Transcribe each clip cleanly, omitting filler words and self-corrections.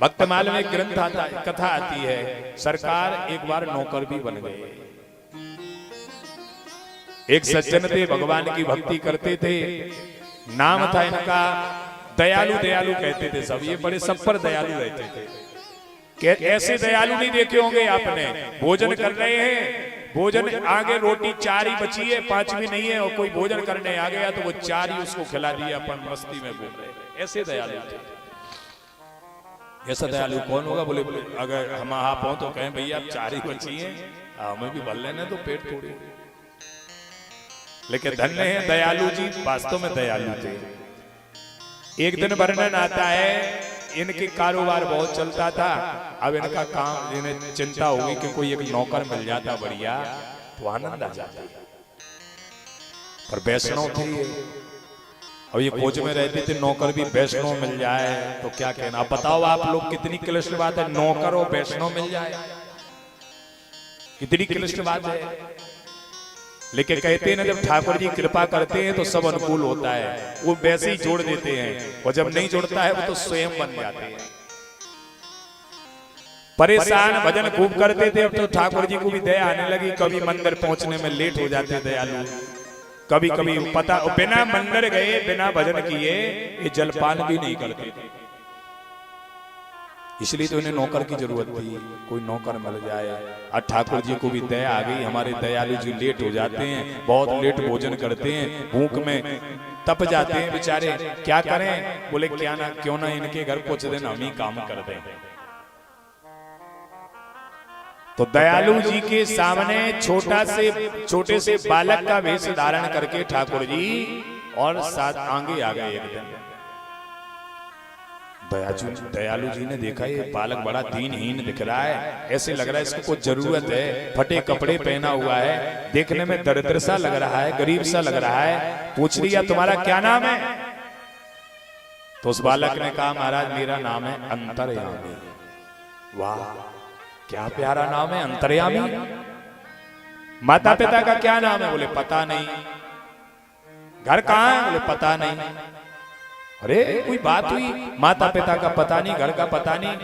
भक्तमाल में एक ग्रंथ आता है, कथा आती है, सरकार एक बार नौकर भी बन गए। एक सज्जन थे, भगवान की भक्ति करते थे, नाम था इनका दयालु। दयालु कहते थे सब, ये बड़े सब पर दयालु रहते थे। ऐसे दयालु नहीं देखे होंगे आपने, भोजन कर रहे हैं, भोजन आगे रोटी 4 ही बची है, 5वीं नहीं है, और कोई भोजन करने आ गया तो वो 4 ही उसको खिला दिया, अपन मस्ती में घूम रहे हैं। ऐसे दयालु थे। ऐसा दयालु कौन होगा? बोले अगर हम आप हो तो कहें भैया आप 4 ही बची हैं, हमें भी भर लेने तो पेट थोड़ी। लेकिन धन्य है दयालु जी, वास्तव में दयालु थे। एक दिन वर्णन आता है, इनके कारोबार बहुत चलता था। अब इनका काम, इन्हें चिंता होगी कि कोई एक नौकर मिल जाता बढ़िया तो आनंद आ जाता। पर वैष्णव थे ये, अब ये खोज में रहते थे, नौकर भी वैष्णव मिल जाए तो क्या कहना। अब बताओ आप लोग, कितनी क्लिष्ट बात है, नौकर और वैष्णव मिल जाए, कितनी क्लिष्ट बात है। लेकिन कहते हैं ना, जब ठाकुर जी कृपा करते हैं तो सब अनुकूल होता है, वो वैसे ही जोड़ देते हैं, और जब नहीं जोड़ता है वो तो स्वयं बन जाते हैं। परेशान भजन खूब करते थे, अब तो ठाकुर जी को भी दया आने लगी। कभी मंदिर पहुंचने में लेट हो जाते दयालु, कभी कभी पता बिना मंदिर गए, बिना भजन किए ये जलपान भी नहीं करते। इसलिए तो इन्हें नौकर की जरूरत थी, कोई नौकर मिल जाए। और ठाकुर जी को भी दया आ गई, हमारे दयालु जी लेट हो जाते हैं, बहुत लेट भोजन करते हैं, भूख में तप जाते हैं बेचारे, क्या करें। बोले क्या ना, क्यों ना इनके घर कुछ दिन हम ही काम कर दें। तो दयालु जी के सामने छोटे से बालक का वेश धारण करके ठाकुर जी और साथ आगे आ गए। एक दिन दयालु जी ने देखा ये बालक बड़ा दीनहीन दिख रहा है, ऐसे लग रहा है इसको कुछ जरूरत है, फटे कपड़े पहना हुआ है, देखने में दरिद्र सा लग रहा है, गरीब सा लग रहा है। पूछ लिया तुम्हारा क्या नाम है? तो उस बालक ने कहा महाराज मेरा नाम है अंतर्यामी। वाह क्या प्यारा नाम है, अंतर्यामी। माता पिता का क्या नाम है? बोले पता नहीं। घर कहाँ है? बोले पता नहीं। अरे कोई बात हुई, माता पिता का पता नहीं, घर का पता नहीं।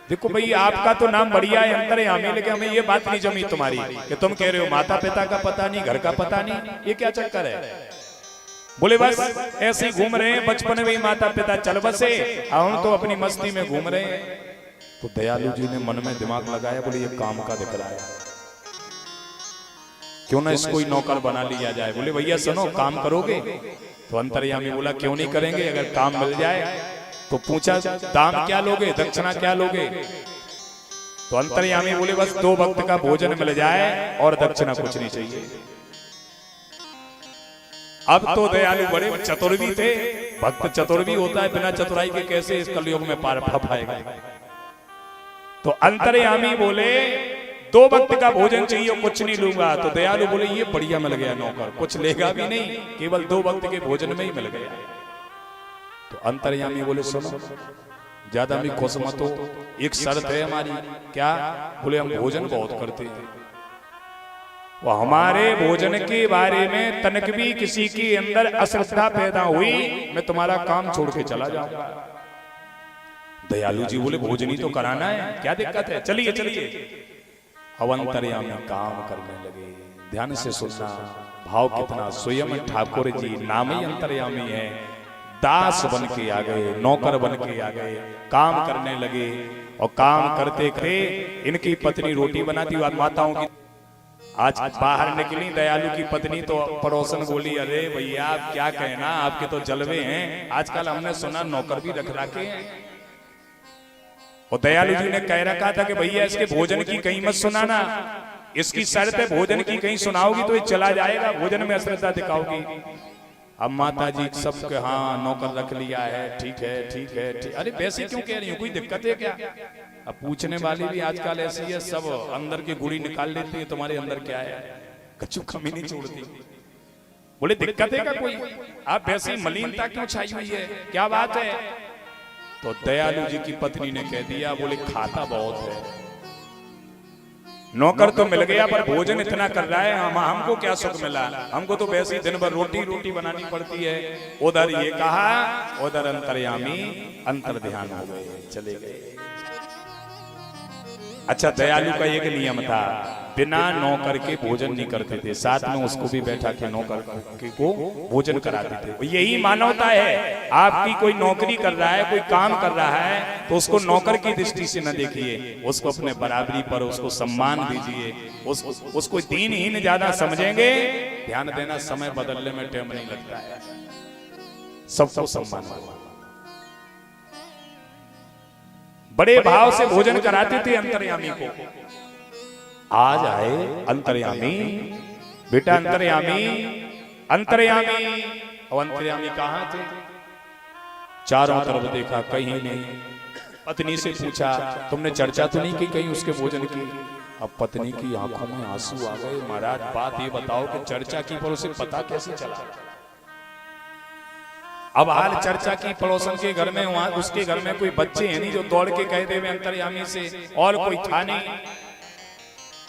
देखो भाई आपका तो नाम बढ़िया है अंतर्यामी, लेकिन हमें ये बात नहीं जमी तुम्हारी कि तुम कह रहे हो माता पिता का पता नहीं, घर का पता नहीं, ये क्या चक्कर है? बोले बस ऐसे ही घूम रहे हैं, बचपन में ही माता पिता चल बसे, हम तो अपनी मस्ती में घूम रहे हैं। तो दयालु जी ने मन में दिमाग लगाया, बोले ये काम का दिख रहा है, क्यों ना इसको ही नौकर बना लिया जाए। बोले भैया सुनो, काम करोगे? तो अंतर्यामी बोला क्यों नहीं करेंगे, अगर काम मिल जाए। तो पूछा दाम क्या लोगे, दक्षिणा क्या लोगे? तो अंतर्यामी बोले बस 2 वक्त का भोजन मिल जाए और दक्षिणा कुछ नहीं चाहिए। अब तो दयालु बड़े चतुर भी थे, भक्त चतुर भी होता है, बिना चतुराई के कैसे इस कलयुग में पार पाएगा। तो अंतर्यामी बोले 2 वक्त का भोजन चाहिए, कुछ नहीं लूंगा। तो दयालु बोले ये बढ़िया मिल गया नौकर, कुछ लेगा भी नहीं, केवल 2 वक्त के भोजन में ही मिल गया। तो अंतर्यामी बोले सुनो ज्यादा भी खुश मत हो, एक शर्त है हमारी। क्या? बोले हम भोजन बहुत करते हैं, वो हमारे भोजन के बारे में तनक भी किसी के अंदर अश्रद्धा पैदा हुई, मैं तुम्हारा काम छोड़ के चला जाऊंगा। दयालु जी बोले भोजन ही तो कराना है, क्या दिक्कत है, चलिए चलिए। अब अंतर्यामी काम करने लगे। ध्यान से सुनना, भाव कितना, स्वयं ठाकुर जी नाम ही अंतर्यामी है, दास बन के आ गए, नौकर बन के आ गए, काम करने लगे। और काम करते करते इनकी पत्नी रोटी बनाती हुई माताओं की, आज बाहर निकली दयालु की पत्नी तो पड़ोसन बोली अरे भैया आप क्या कहना, आपके तो जलवे हैं, आजकल हमने सुना नौकर भी रख रखे हैं। और दयालु जी ने कह रखा था कि भैया इसके भोजन की कहीं मत सुनाना, इसकी शर्त है भोजन की कहीं सुनाओगी तो ये चला जाएगा, भोजन में अश्रद्धा दिखाओगी। अब माता जी सबके हाँ नौकर रख लिया है, ठीक है ठीक है ठीक। अरे वैसे क्यों कह रही हो, कोई दिक्कत है क्या? अब पूछने वाली भी आजकल ऐसी है, सब अंदर की गुड़ी निकाल लेती है, तुम्हारे अंदर क्या है, कच्चू कमी नहीं छोड़ती। बोले दिक्कत है क्या कोई? आप वैसे मलिनता क्यों छाई हुई है, क्या बात है? तो दयालु जी की पत्नी ने कह दिया, बोले खाता बहुत है। नौकर तो मिल गया पर भोजन इतना कर रहा है, हमको क्या सुख मिला, हमको तो वैसे ही दिन भर रोटी रोटी बनानी पड़ती है। उधर ये कहा, उधर अंतर्यामी अंतर ध्यान हो गए, चले गए। अच्छा, दयालु का एक नियम था, बिना नौकर के भोजन नहीं करते थे, साथ में उसको भी बैठा के नौकर को भोजन कराते थे। यही मानवता है। आपकी कोई नौकरी कर रहा है, कोई काम कर रहा है, तो उसको नौकर की दृष्टि से न देखिए, उसको अपने बराबरी पर उसको सम्मान दीजिए। उसको दीनहीन ज्यादा समझेंगे, ध्यान देना, समय बदलने में टाइम नहीं लगता है, सबको सम्मान। बड़े भाव से भोजन कराते थे अंतर्यामी को। आज आए अंतर्यामी, बेटा अंतर्यामी, अंतर्यामी। और अंतर्यामी कहां थे? चारों तरफ देखा, कहीं नहीं। पत्नी से पूछा, तुमने चर्चा तो नहीं की कहीं उसके भोजन की? अब पत्नी की आंखों में आंसू आ गए। महाराज, बात ये बताओ कि चर्चा की पर उसे पता कैसे चला? अब हाल चर्चा की पड़ोसन के घर में, वहां उसके घर में कोई बच्चे हैं नहीं जो दौड़ के कह देवे अंतर्यामी से, और कोई था नहीं।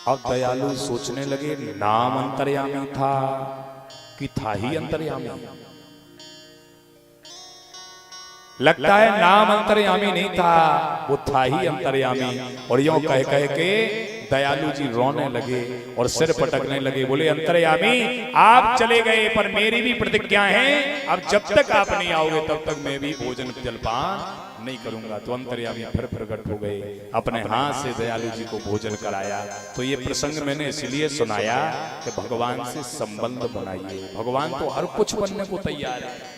अब दयालु सोचने लगे, नाम अंतर्यामी था कि था ही अंतर्यामी? लगता है नाम अंतर्यामी नहीं था, वो था ही अंतर्यामी। और यूं कह कह के दयालु जी रोने लगे और सिर पटकने लगे। बोले, अंतर्यामी आप चले गए, पर मेरी भी प्रतिज्ञा है, अब जब तक आप नहीं आओगे तब तक मैं भी भोजन जलपान नहीं करूंगा। तो अंतर्यामी फिर प्रकट हो गए, अपने हाथ से दयालु जी को भोजन कराया। तो ये प्रसंग मैंने इसलिए सुनाया कि भगवान से संबंध बनाइए। भगवान तो हर कुछ बनने को तैयार है।